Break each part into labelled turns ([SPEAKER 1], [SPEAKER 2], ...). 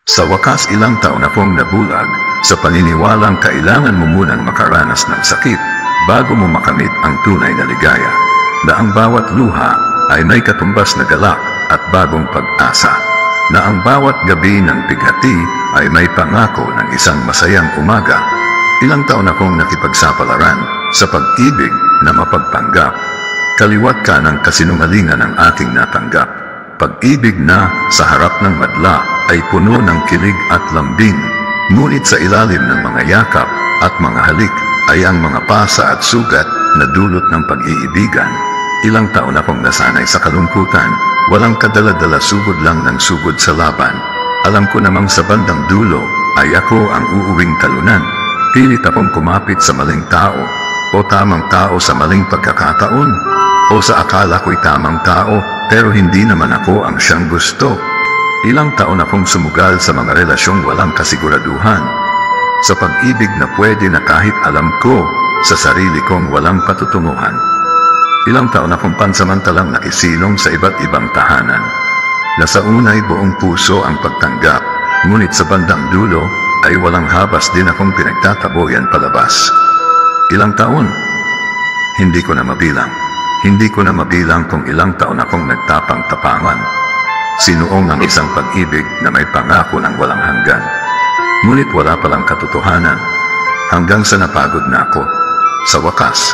[SPEAKER 1] Sa wakas ilang taon akong nabulag sa paniniwalang kailangan mo munang makaranas ng sakit bago mo makamit ang tunay na ligaya, na ang bawat luha ay may katumbas na galak at bagong pag-asa, na ang bawat gabi ng pighati ay may pangako ng isang masayang umaga. Ilang taon akong nakipagsapalaran sa pag-ibig na mapagpanggap. Kaliwat ka ng kasinungalingan ng aking natanggap. Pag-ibig na sa harap ng madla ay puno ng kilig at lambing, ngunit sa ilalim ng mga yakap at mga halik ay ang mga pasa at sugat na dulot ng pag-iibigan. Ilang taon akong nasanay sa kalungkutan, walang kadala-dala, sugod lang ng sugod sa laban. Alam ko namang sa bandang dulo ay ako ang uuwing talunan. Pilit akong kumapit sa maling tao, o tamang tao sa maling pagkakataon, o sa akala ko'y tamang tao, pero hindi naman ako ang siyang gusto. Ilang taon akong sumugal sa mga relasyong walang kasiguraduhan, sa pag-ibig na pwede na kahit alam ko sa sarili kong walang patutunguhan. Ilang taon akong pansamantalang nakisilong sa iba't ibang tahanan, na sa unay buong puso ang pagtanggap, ngunit sa bandang dulo ay walang habas din akong pinagtataboyan palabas. Ilang taon? Hindi ko na mabilang. Hindi ko na mabilang kung ilang taon akong nagtapang-tapangan. Sinuong ang isang pag-ibig na may pangako ng walang hanggan. Ngunit wala palang katotohanan. Hanggang sa napagod na ako. Sa wakas,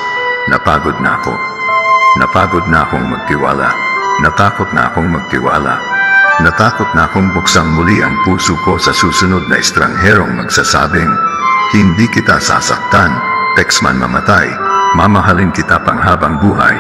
[SPEAKER 1] napagod na ako. Napagod na akong magtiwala. Natakot na akong magtiwala. Natakot na akong buksang muli ang puso ko sa susunod na estrangherong magsasabing, hindi kita sasaktan, text man mamatay, mamahalin kita panghabang buhay.